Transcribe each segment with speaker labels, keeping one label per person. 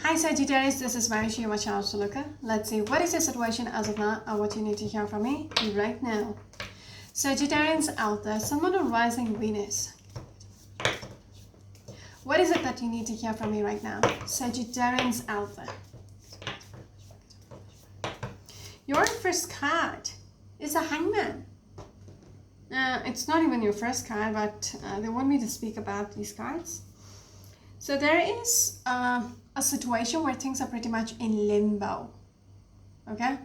Speaker 1: Hi Sagittarius, this is Marishi, your channel Suluka. Let's see what is the situation as of now and what you need to hear from me right now. Sagittarians out there, someone on rising Venus. What is it that you need to hear from me right now? Sagittarians out there. Your first card is a Hangman. It's not even your first card, but they want me to speak about these cards. So there is a situation where things are pretty much in limbo, okay?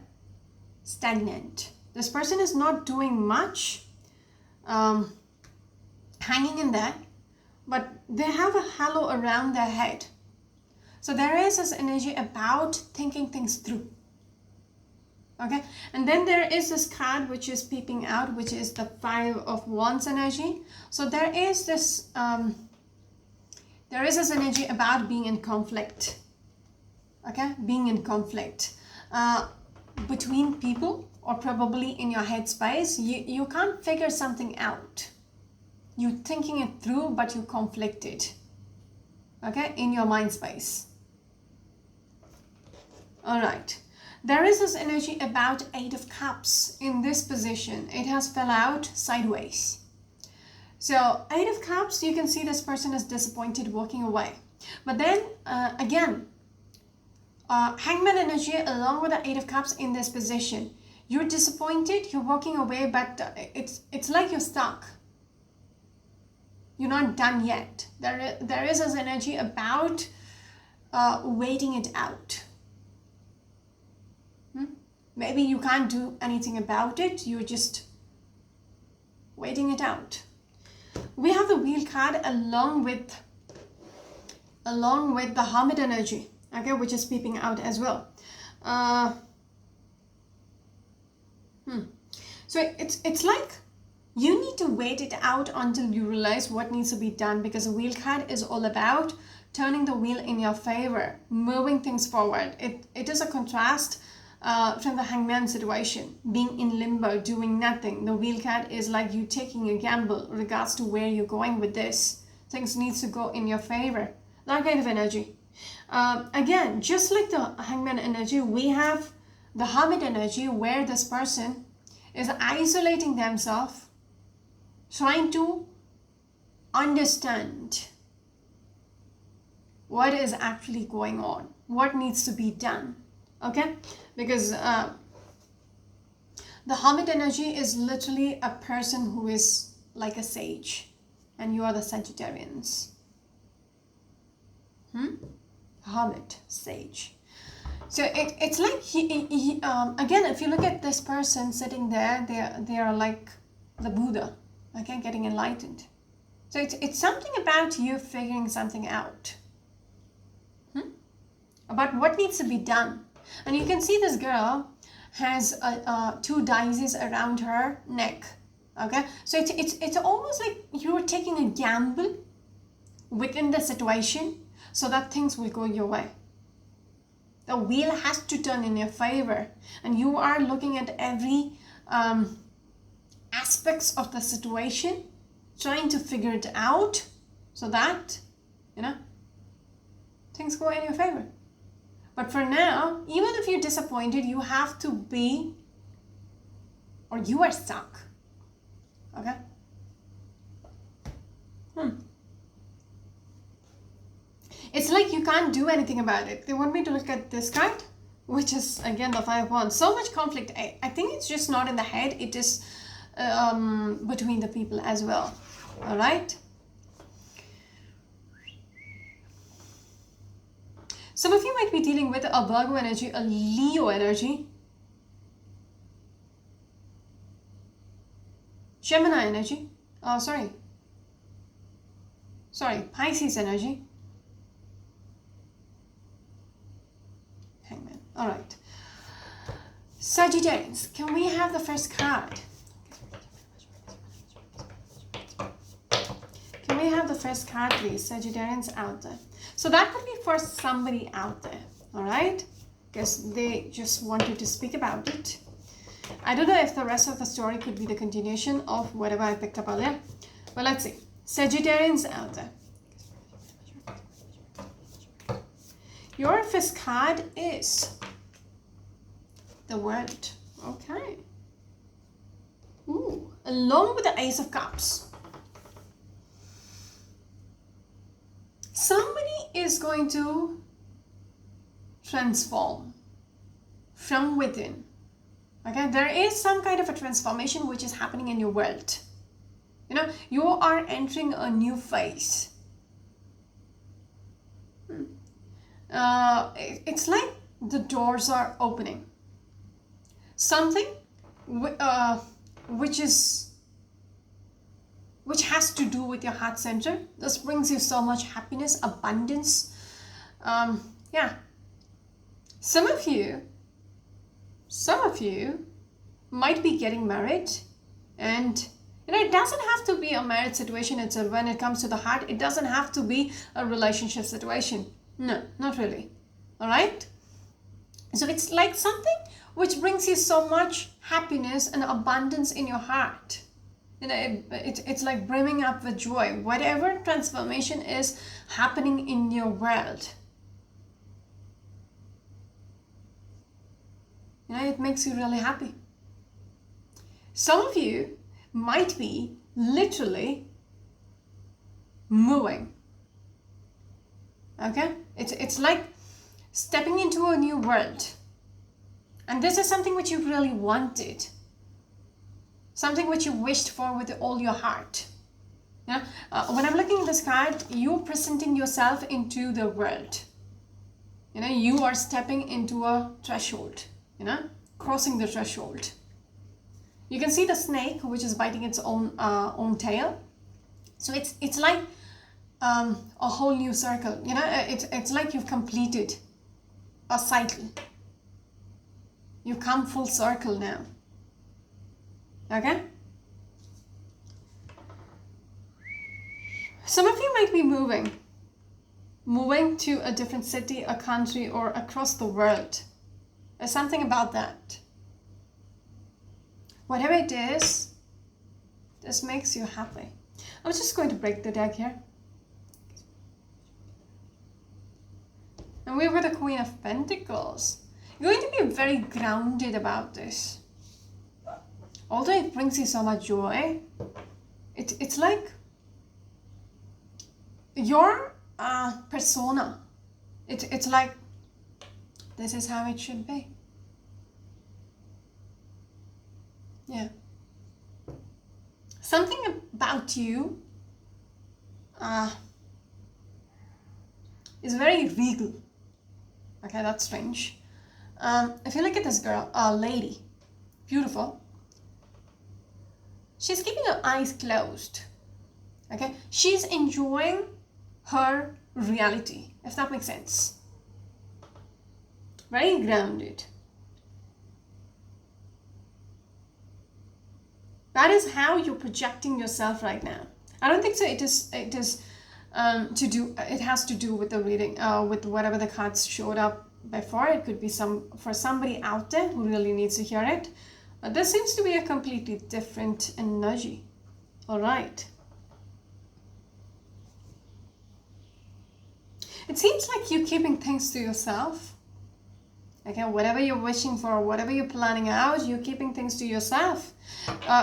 Speaker 1: Stagnant. This person is not doing much, hanging in there, but they have a halo around their head. So there is this energy about thinking things through, okay? And then there is this card which is peeping out, which is the Five of Wands energy. So there is this energy about being in conflict, okay? Being in conflict between people, or probably in your headspace. You can't figure something out. You're thinking it through, but you're conflicted, okay, in your mind space. All right. There is this energy about Eight of Cups in this position. It has fell out sideways. So Eight of Cups, you can see this person is disappointed, walking away. But then again, Hangman energy along with the Eight of Cups in this position. You're disappointed, you're walking away, but it's like you're stuck. You're not done yet. There is this energy about waiting it out. Maybe you can't do anything about it. You're just waiting it out. We have the Wheel card along with the Hermit energy, okay, which is peeping out as well. So it's like you need to wait it out until you realize what needs to be done, because the Wheel card is all about turning the wheel in your favor, moving things forward. It is a contrast from the Hangman situation, being in limbo, doing nothing. The Wheel card is like you taking a gamble in regards to where you're going with this. Things needs to go in your favor. That kind of energy. Again, just like the Hangman energy, we have the Hermit energy where this person is isolating themselves, trying to understand what is actually going on, what needs to be done, okay? Because the Hermit energy is literally a person who is like a sage, and you are the Sagittarians. Hermit, sage. So it's like he again, if you look at this person sitting there, they are like the Buddha, okay, getting enlightened. So it's something about you figuring something out, about what needs to be done. And you can see this girl has two daisies around her neck, okay? So it's almost like you're taking a gamble within the situation so that things will go your way. The wheel has to turn in your favor, and you are looking at every aspects of the situation, trying to figure it out so that, things go in your favor. But for now, even if you're disappointed, you have to be, or you are stuck, okay? It's like you can't do anything about it. They want me to look at this card, which is, again, the Five of Wands. So much conflict. I think it's just not in the head. It is between the people as well. All right? Some of you might be dealing with a Virgo energy, a Leo energy, Gemini energy. Oh, sorry, Pisces energy. Hangman. All right. Sagittarians, can we have the first card? Can we have the first card, please? Sagittarians out there. So that could be for somebody out there, all right? Because they just wanted to speak about it. I don't know if the rest of the story could be the continuation of whatever I picked up earlier. But let's see. Sagittarians out there. Your fifth card is the World. Okay. Ooh, along with the Ace of Cups. Somebody is going to transform from within. Okay, there is some kind of a transformation which is happening in your world. You know, you are entering a new phase. It's like the doors are opening. Something which has to do with your heart center. This brings you so much happiness, abundance. Yeah. Some of you might be getting married, and you know, it doesn't have to be a marriage situation. When it comes to the heart, it doesn't have to be a relationship situation. No, not really. All right. So it's like something which brings you so much happiness and abundance in your heart. You know, it's like brimming up with joy. Whatever transformation is happening in your world, you know, it makes you really happy. Some of you might be literally moving. Okay? It's like stepping into a new world. And this is something which you really wanted. Something which you wished for with all your heart. Yeah? When I'm looking at this card, you're presenting yourself into the world. You know, you are stepping into a threshold. You know, crossing the threshold. You can see the snake which is biting its own tail. So it's like a whole new circle. You know, it's like you've completed a cycle. You come full circle now. Okay? Some of you might be moving to a different city, a country, or across the world. There's something about that. Whatever it is, this makes you happy. I'm just going to break the deck here. And we were the Queen of Pentacles. You're going to be very grounded about this. Although it brings you so much joy, it's like your persona. It's like, this is how it should be. Yeah. Something about you is very regal. Okay, that's strange. If you look at this girl, lady, beautiful. She's keeping her eyes closed. Okay, she's enjoying her reality, if that makes sense. Very grounded. That is how you're projecting yourself right now. I don't think so. It is to do. It has to do with the reading, with whatever the cards showed up before. It could be for somebody out there who really needs to hear it. This seems to be a completely different energy. All right. It seems like you're keeping things to yourself. Okay, whatever you're wishing for, whatever you're planning out, you're keeping things to yourself.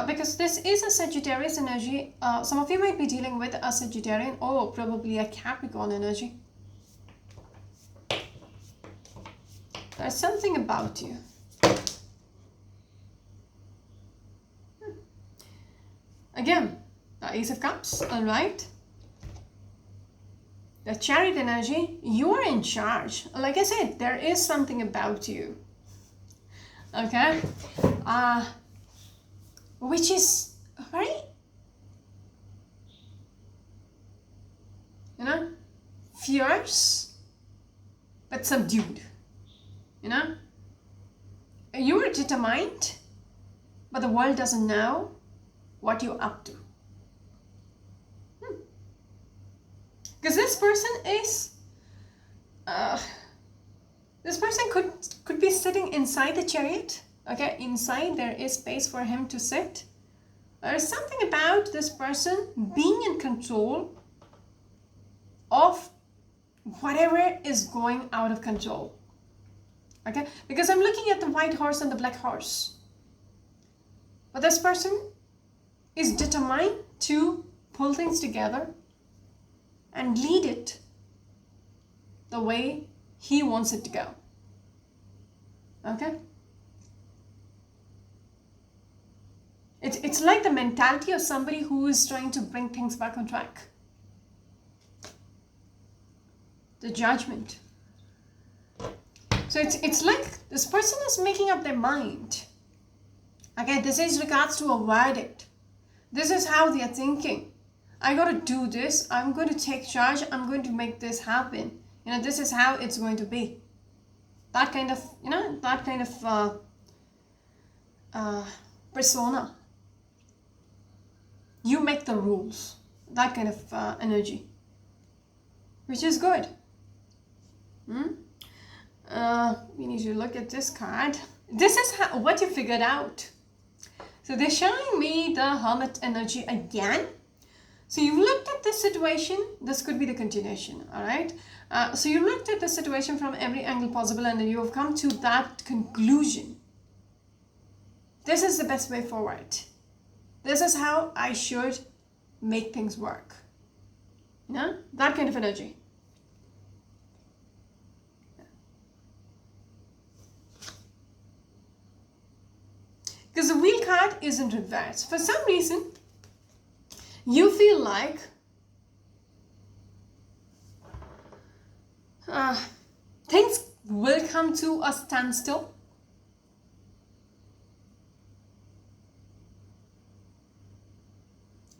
Speaker 1: Because this is a Sagittarius energy. Some of you might be dealing with a Sagittarian or probably a Capricorn energy. There's something about you. Again, the Ace of Cups, all right. The Chariot energy, you are in charge. Like I said, there is something about you. Okay? Which is very, you know, fierce, but subdued. You know? You are determined, but the world doesn't know what you're up to. Because this person is, this person could be sitting inside the chariot. Okay, inside there is space for him to sit. There's something about this person being in control of whatever is going out of control. Okay, because I'm looking at the white horse and the black horse, but this person is determined to pull things together and lead it the way he wants it to go. Okay, it's like the mentality of somebody who is trying to bring things back on track. The Judgment. So it's like this person is making up their mind. Okay, this is regards to a verdict. This is how they are thinking. I got to do this. I'm going to take charge. I'm going to make this happen. This is how it's going to be. That kind of, persona. You make the rules. That kind of energy. Which is good. We need to look at this card. This is what you figured out. So they're showing me the Hermit energy again. So you've looked at this situation. This could be the continuation, all right? So you looked at the situation from every angle possible and you have come to that conclusion. This is the best way forward. This is how I should make things work. That kind of energy. Because the Wheel card is in reverse. For some reason, you feel like things will come to a standstill.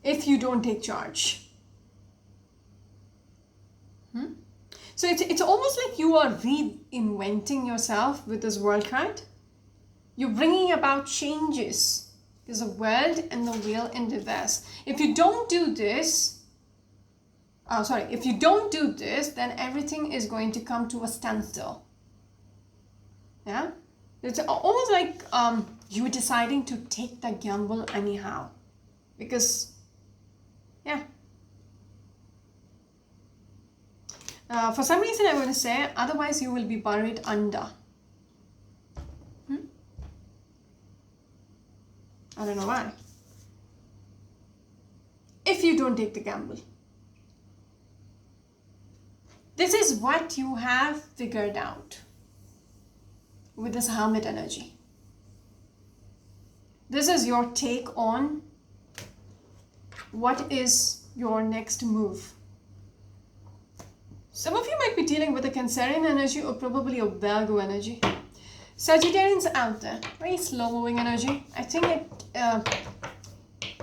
Speaker 1: If you don't take charge. So it's almost like you are reinventing yourself with this World card. You're bringing about changes. There's a World and the Wheel in reverse. If you don't do this, then everything is going to come to a standstill. Yeah? It's almost like you deciding to take the gamble anyhow. Because, yeah. For some reason I'm going to say, otherwise you will be buried under. I don't know why. If you don't take the gamble. This is what you have figured out with this Hermit energy. This is your take on what is your next move. Some of you might be dealing with a Cancerian energy or probably a Virgo energy. Sagittarians out there, very slow moving energy. I think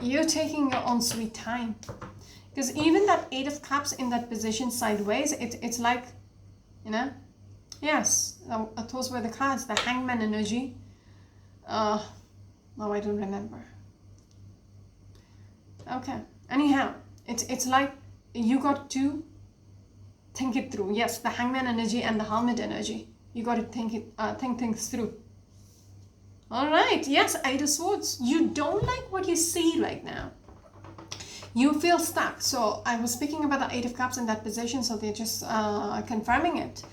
Speaker 1: you're taking your own sweet time. Because even that 8 of Cups in that position sideways, it's like, yes, those were the cards, the Hangman energy. No, I don't remember. Okay, anyhow, it's like you got to think it through. Yes, the Hangman energy and the Hermit energy. You got to think things through. All right, yes, 8 of Swords. You don't like what you see right now. You feel stuck. So I was speaking about the 8 of Cups in that position, so they're just confirming it.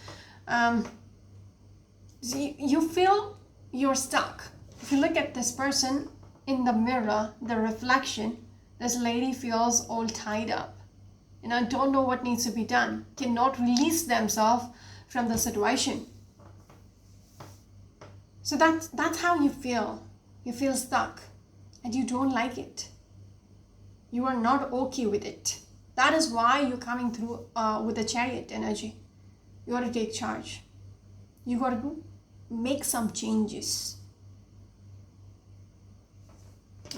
Speaker 1: You feel you're stuck. If you look at this person in the mirror, the reflection, this lady feels all tied up. Don't know what needs to be done. Cannot release themselves from the situation. So that's how you feel. You feel stuck and you don't like it. You are not okay with it. That is why you're coming through with the Chariot energy. You got to take charge. You got to make some changes.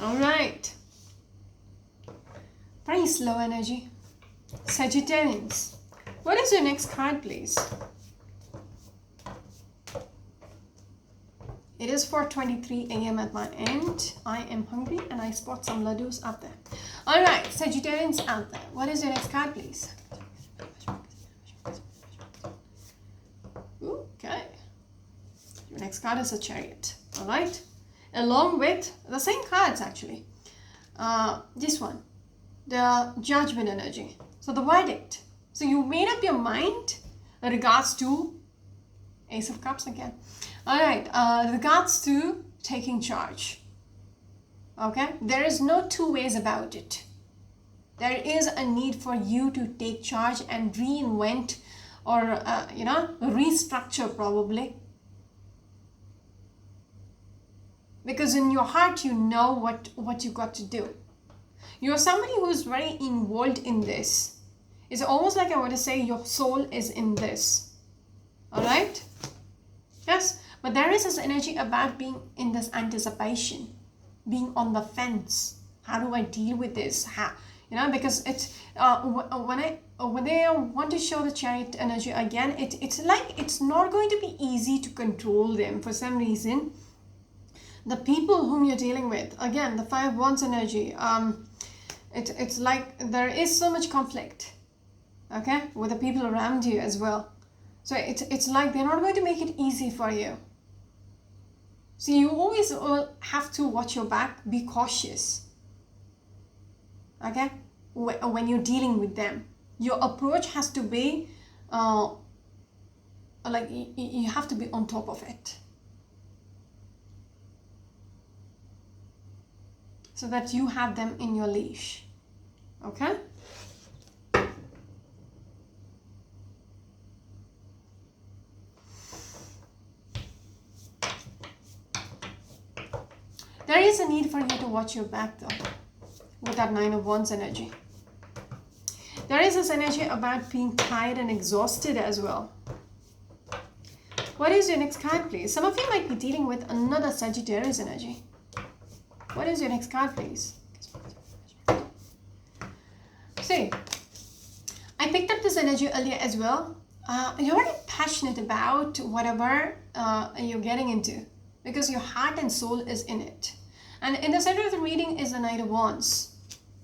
Speaker 1: All right. Very slow energy. Sagittarians. What is your next card, please? It is 4:23 a.m. at my end. I am hungry and I spot some laddus up there. All right, Sagittarians out there. What is your next card, please? Okay. Your next card is a Chariot. All right. Along with the same cards, actually. This one, the Judgment energy. So the verdict. So you made up your mind regards to Ace of Cups again. All right, regards to taking charge. Okay, there is no two ways about it. There is a need for you to take charge and reinvent or restructure probably, because in your heart you know what you got to do. You're somebody who's very involved in this. It's almost like I want to say your soul is in this. All right, yes, but there is this energy about being in this anticipation, being on the fence. How do I deal with this? How, because it's when they want to show the Chariot energy again, it's like it's not going to be easy to control them for some reason. The people whom you're dealing with, again, the Five of Wands energy, it's like there is so much conflict, okay, with the people around you as well. So it's like they're not going to make it easy for you. So you always will have to watch your back, be cautious. Okay, when you're dealing with them, your approach has to be like you have to be on top of it, so that you have them in your leash. Okay, there is a need for you to watch your back though. With that Nine of Wands energy, there is this energy about being tired and exhausted as well. What is your next card, please? Some of you might be dealing with another Sagittarius energy. What is your next card, please? See, I picked up this energy earlier as well. You're very passionate about whatever you're getting into, because your heart and soul is in it. And in the center of the reading is the Knight of Wands.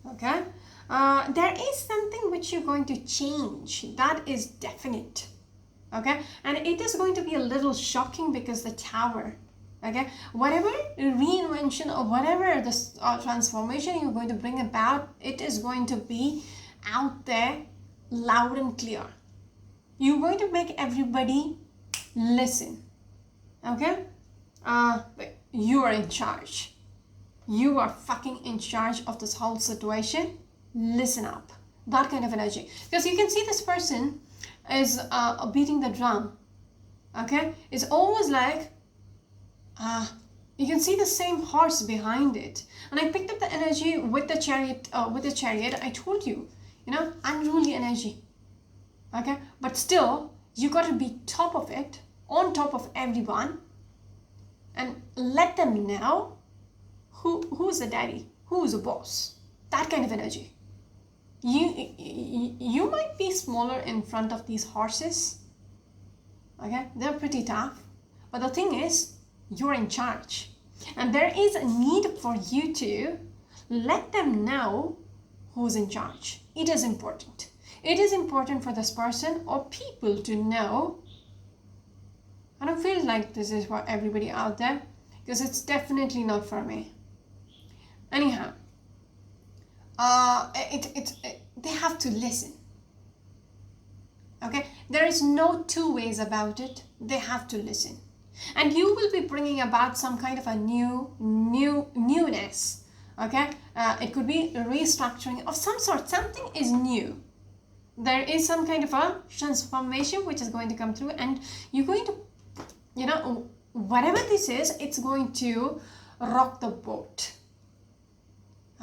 Speaker 1: Okay, there is something which you're going to change. That is definite. Okay, and it is going to be a little shocking because the Tower. Okay, whatever reinvention or whatever this transformation you're going to bring about, it is going to be out there, loud and clear. You're going to make everybody listen. Okay, you are in charge. You are fucking in charge of this whole situation. Listen up. That kind of energy. Because you can see this person is beating the drum. Okay? It's almost like you can see the same horse behind it. And I picked up the energy with the chariot. I told you, unruly energy. Okay? But still, you got to be top of it, on top of everyone, and let them know who's the daddy, who's the boss. That kind of energy. You might be smaller in front of these horses. Okay, they're pretty tough, but the thing is, you're in charge, and there is a need for you to let them know who's in charge. It is important. It is important for this person or people to know. I don't feel like this is for everybody out there, because it's definitely not for me. Anyhow, they have to listen. Okay, there is no two ways about it. They have to listen, and you will be bringing about some kind of a newness. Okay, it could be a restructuring of some sort. Something is new. There is some kind of a transformation which is going to come through, and you're going to, whatever this is, it's going to rock the boat.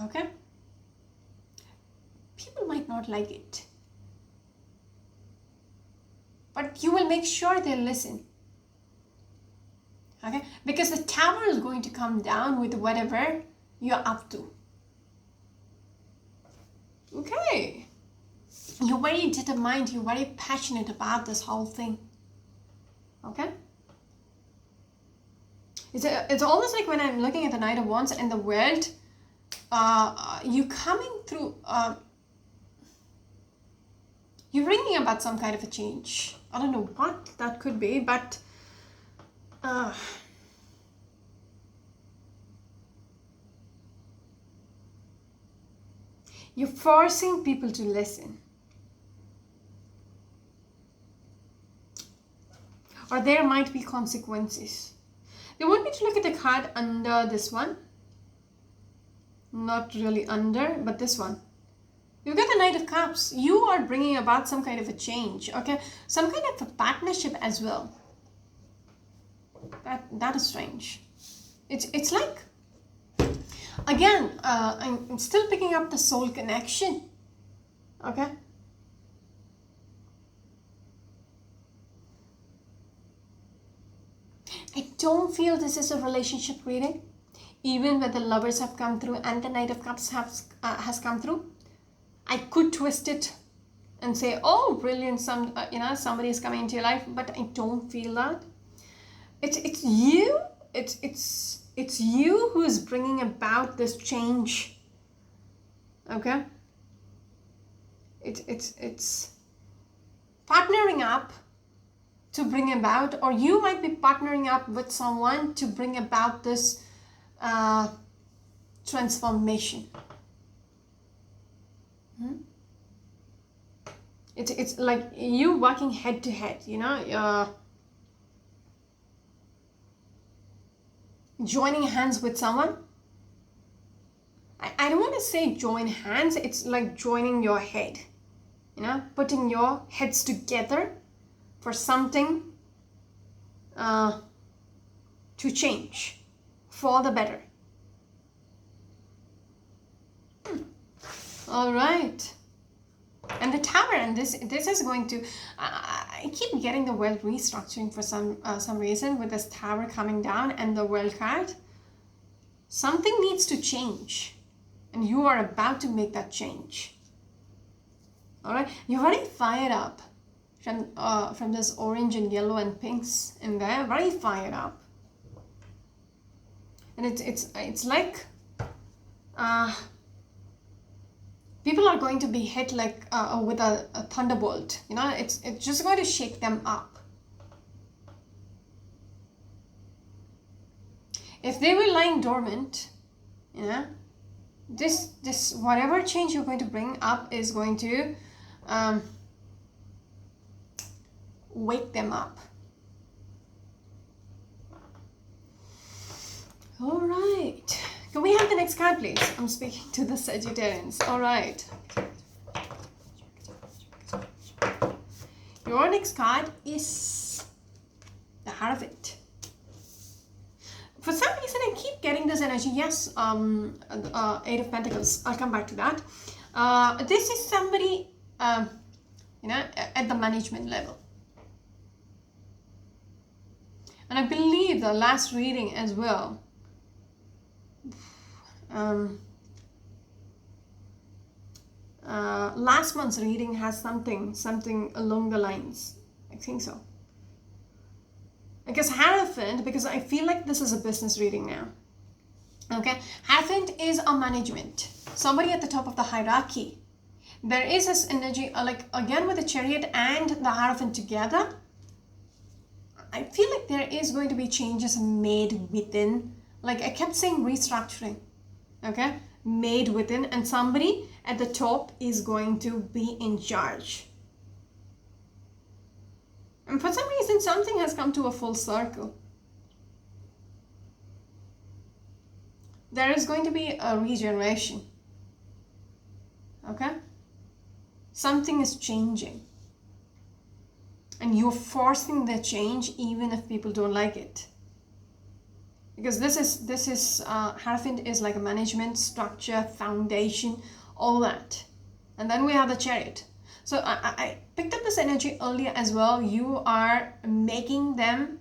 Speaker 1: Okay? People might not like it, but you will make sure they listen. Okay? Because the Tower is going to come down with whatever you're up to. Okay? You're very determined, you're very passionate about this whole thing. Okay? It's almost like when I'm looking at the Knight of Wands and the world, you coming through, you're bringing about some kind of a change. I don't know what that could be, but you're forcing people to listen. or there might be consequences. They want me to look at the card under this one. Not really under, but this one. You've got the Knight of Cups. You are bringing about some kind of a change, okay? Some kind of a partnership as well. That is strange. It's like, again, I'm still picking up the soul connection, okay? I don't feel this is a relationship reading, even when the Lovers have come through and the Knight of Cups has come through. I could twist it and say, oh, brilliant, somebody is coming into your life, but I don't feel that. It's you. It's you who is bringing about this change. Okay. It's partnering up to bring about, or you might be partnering up with someone to bring about this transformation. It's like you working head to head, joining hands with someone. I don't want to say join hands, it's like joining your head, putting your heads together for something to change for the better. All right. And the Tower, and this is going to, I keep getting the world restructuring for some reason with this Tower coming down and the World card. Something needs to change, and you are about to make that change. All right, you're very fired up from this orange and yellow and pinks in there, very fired up, and it's like people are going to be hit like with a thunderbolt. It's just going to shake them up. If they were lying dormant, this whatever change you're going to bring up is going to wake them up. All right. Can we have the next card, please? I'm speaking to the Sagittarians. All right. Your next card is the Hierophant. For some reason, I keep getting this energy. Yes, Eight of Pentacles. I'll come back to that. This is somebody, at the management level. And I believe the last reading as well. Last month's reading has something along the lines. I think so. I guess Hierophant, because I feel like this is a business reading now. Okay, Hierophant is a management, somebody at the top of the hierarchy. There is this energy, like again with the Chariot and the Hierophant together. I feel like there is going to be changes made within. Like I kept saying restructuring. Okay, made within, and somebody at the top is going to be in charge. And for some reason, something has come to a full circle. There is going to be a regeneration. Okay? Something is changing. And you're forcing the change even if people don't like it. Because this is Hierophant is like a management structure, foundation, all that. And then we have the Chariot. So I picked up this energy earlier as well. You are making them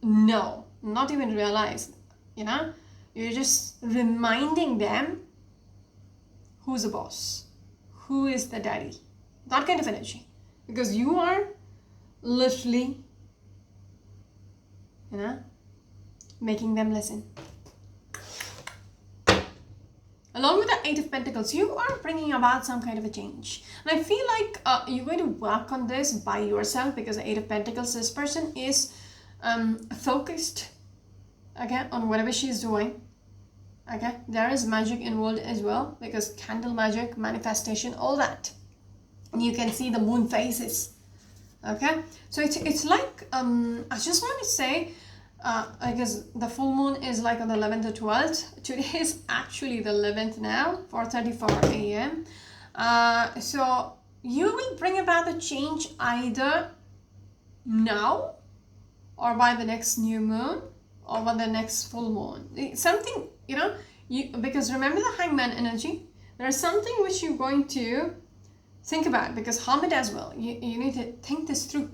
Speaker 1: know, not even realize, You're just reminding them who's the boss, who is the daddy. That kind of energy. Because you are literally, making them listen. Along with the Eight of Pentacles, you are bringing about some kind of a change. And I feel like you're going to work on this by yourself, because the Eight of Pentacles, this person is focused, again, on whatever she's doing. Okay, there is magic involved as well, because candle magic, manifestation, all that. And you can see the moon phases. Okay, so it's like I just want to say, I guess the full moon is like on the 11th or 12th. Today is actually the 11th now, 4:34 a.m. So you will bring about the change either now or by the next new moon or by the next full moon. Something, you know, because remember the hangman energy, there's something which you're going to think about, because Hamid as well, you need to think this through.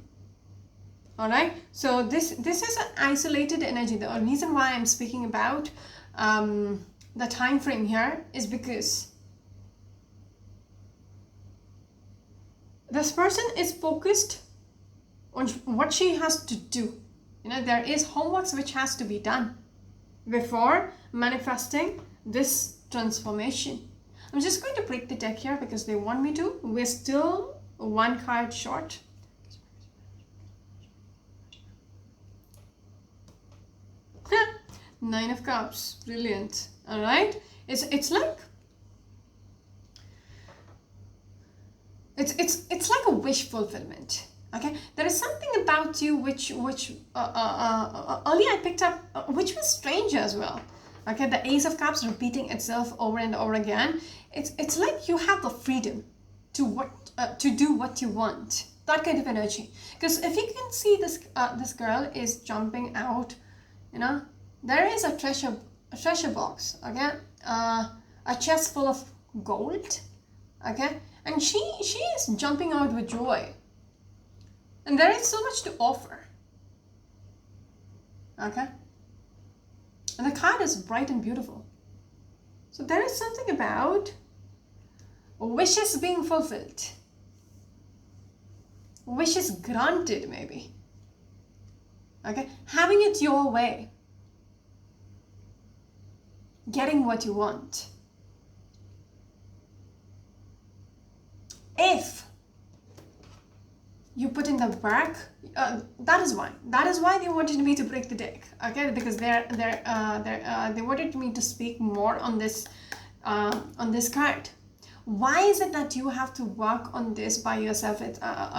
Speaker 1: All right, so this is an isolated energy. The reason why I'm speaking about the time frame here is because this person is focused on what she has to do. You know, there is homeworks which has to be done before manifesting this transformation. I'm just going to break the deck here because they want me to. We're still one card short. Nine of Cups, brilliant. All right, it's like it's like a wish fulfillment. Okay, there is something about you which earlier I picked up, which was strange as well. Okay, the Ace of Cups repeating itself over and over again. It's like you have the freedom to do what you want. That kind of energy. Because if you can see this girl is jumping out, you know, there is a treasure box. Okay, a chest full of gold. Okay, and she is jumping out with joy. And there is so much to offer. Okay? And the card is bright and beautiful. So there is something about wishes being fulfilled. Wishes granted, maybe. Okay? Having it your way. Getting what you want. If you put in the work, that is why they wanted me to break the deck. Okay, because they wanted me to speak more on this card. Why is it that you have to work on this by yourself?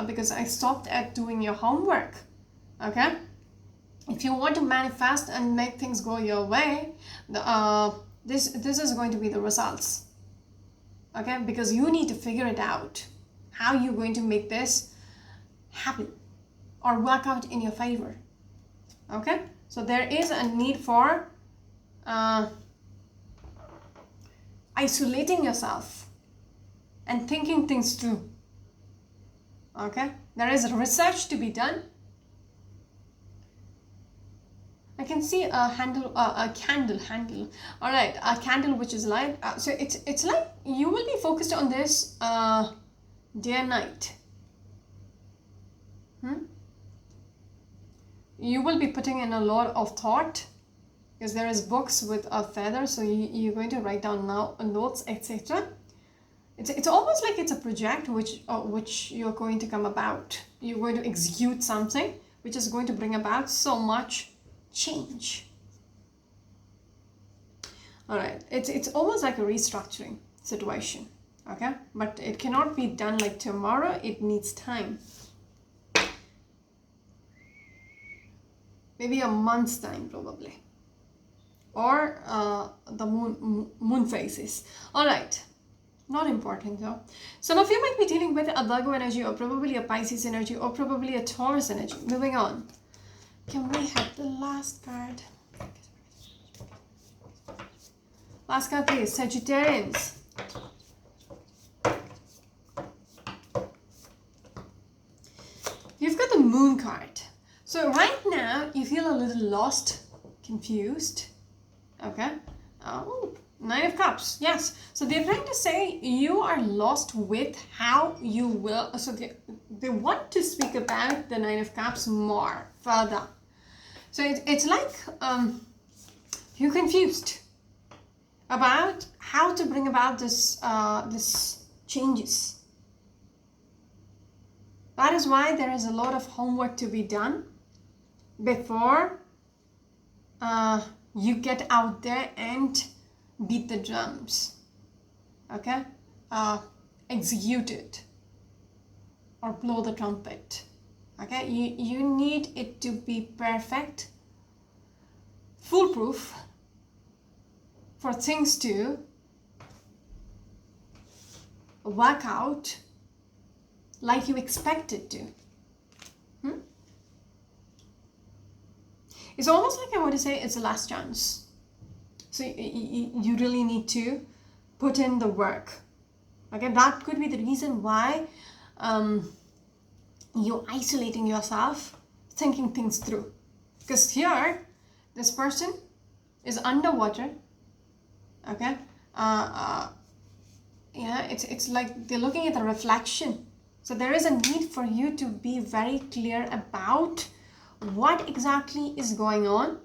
Speaker 1: Because I stopped at doing your homework. Okay, if you want to manifest and make things go your way, this is going to be the results. Okay, because you need to figure it out how you're going to make this happen or work out in your favor. Okay, so there is a need for isolating yourself and thinking things through. Okay, there is research to be done. I can see a candle. All right, a candle which is light. So it's like you will be focused on this day and night. You will be putting in a lot of thought, because there is books with a feather, so you're going to write down now notes, etc. It's almost like it's a project which you're going to come about. You're going to execute something which is going to bring about so much change. All right, it's almost like a restructuring situation. Okay, but it cannot be done like tomorrow. It needs time. Maybe a month's time, probably, or the moon phases. All right, not important though. Some of you might be dealing with a Virgo energy, or probably a Pisces energy, or probably a Taurus energy. Moving on. Can we have the last card? Last card, please. Sagittarians. You've got the Moon card. So right now, you feel a little lost, confused. Okay. Oh, Nine of Cups. Yes. So they're trying to say you are lost with how you will. So they want to speak about the Nine of Cups more further. So it's like you're confused about how to bring about this changes. That is why there is a lot of homework to be done before you get out there and beat the drums. Okay, execute it or blow the trumpet. Okay, you need it to be perfect, foolproof, for things to work out like you expect it to. It's almost like I want to say it's the last chance. So you really need to put in the work. Okay, that could be the reason why you're isolating yourself, thinking things through. Because here, this person is underwater. Okay, yeah, it's like they're looking at the reflection. So there is a need for you to be very clear about what exactly is going on.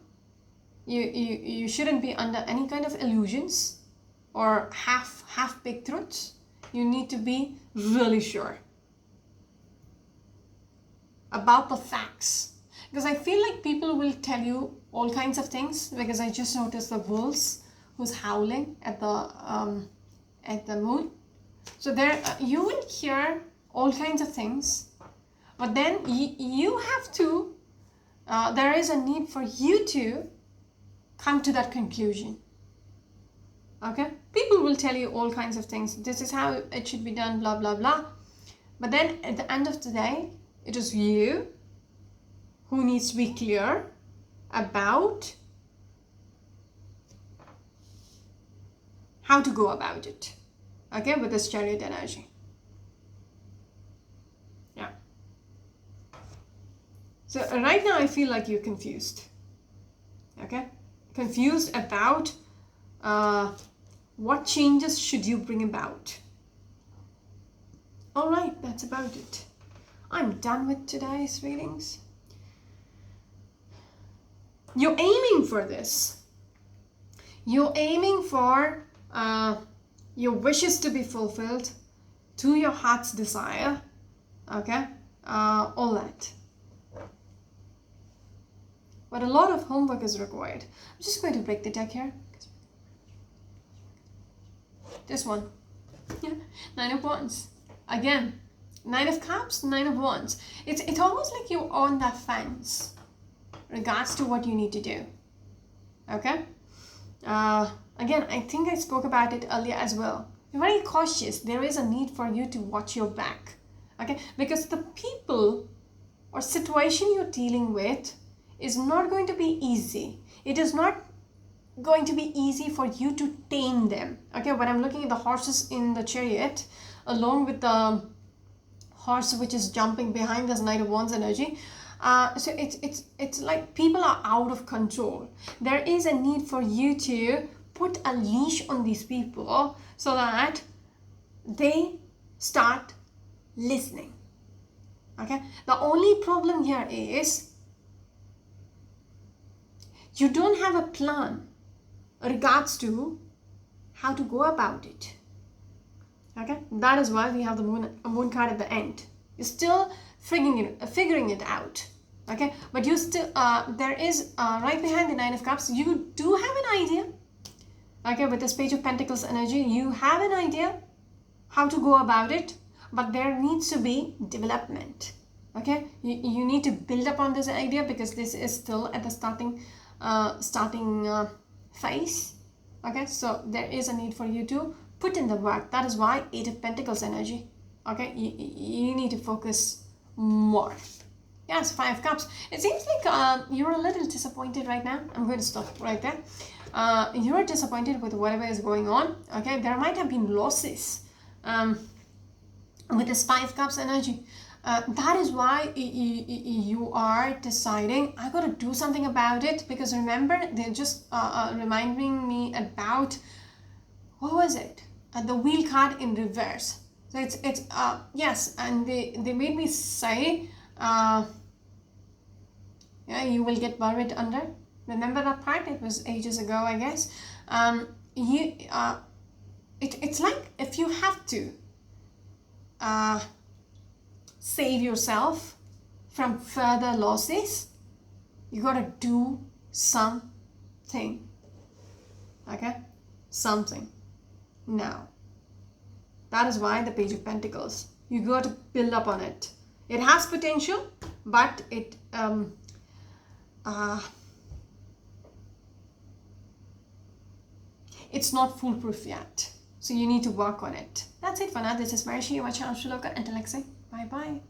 Speaker 1: You shouldn't be under any kind of illusions or half-baked truths. You need to be really sure about the facts, because I feel like people will tell you all kinds of things. Because I just noticed the wolves who's howling at the moon. So there you will hear all kinds of things, but then you have to there is a need for you to come to that conclusion. Okay, people will tell you all kinds of things. This is how it should be done, blah blah blah, but then at the end of the day, it is you who needs to be clear about how to go about it. Okay, with this Chariot energy. Yeah. So right now I feel like you're confused. Okay, confused about what changes should you bring about. All right, that's about it. I'm done with today's readings. You're aiming for this. You're aiming for your wishes to be fulfilled, to your heart's desire. Okay, all that. But a lot of homework is required. I'm just going to break the deck here. This one. Yeah, 9 of Wands. Again, 9 of Cups, 9 of Wands. It's almost like you're on that fence regards to what you need to do. Okay? Again, I think I spoke about it earlier as well. You're very cautious. There is a need for you to watch your back. Okay? Because the people or situation you're dealing with is not going to be easy. It is not going to be easy for you to tame them. Okay, when I'm looking at the horses in the Chariot, along with the horse which is jumping behind this Knight of Wands energy, so it's like people are out of control. There is a need for you to put a leash on these people so that they start listening. Okay, the only problem here is you don't have a plan regards to how to go about it. Okay, that is why we have the moon card at the end. You're still figuring it out. Okay, but you still there is right behind the 9 of Cups, you do have an idea. Okay, with this Page of Pentacles energy, you have an idea how to go about it, but there needs to be development. Okay, you need to build upon this idea, because this is still at the starting phase. Okay, so there is a need for you to put in the work. That is why 8 of Pentacles energy. Okay, you need to focus more. Yes, 5 of Cups. It seems like you're a little disappointed right now. I'm going to stop right there. You're disappointed with whatever is going on. Okay, there might have been losses with this 5 Cups energy. That is why you are deciding, I got to do something about it. Because remember, they're just reminding me about, what was it? The Wheel card in reverse. So it's yes, and they made me say, yeah, you will get buried under. Remember that part? It was ages ago, I guess. It's like if you have to save yourself from further losses, you gotta do something. Okay, something now. That is why the Page of Pentacles, you got to build up on it. It has potential, but it's not foolproof yet. So you need to work on it. That's it for now. This is Marishi, your channel to look at. Until next time, bye bye.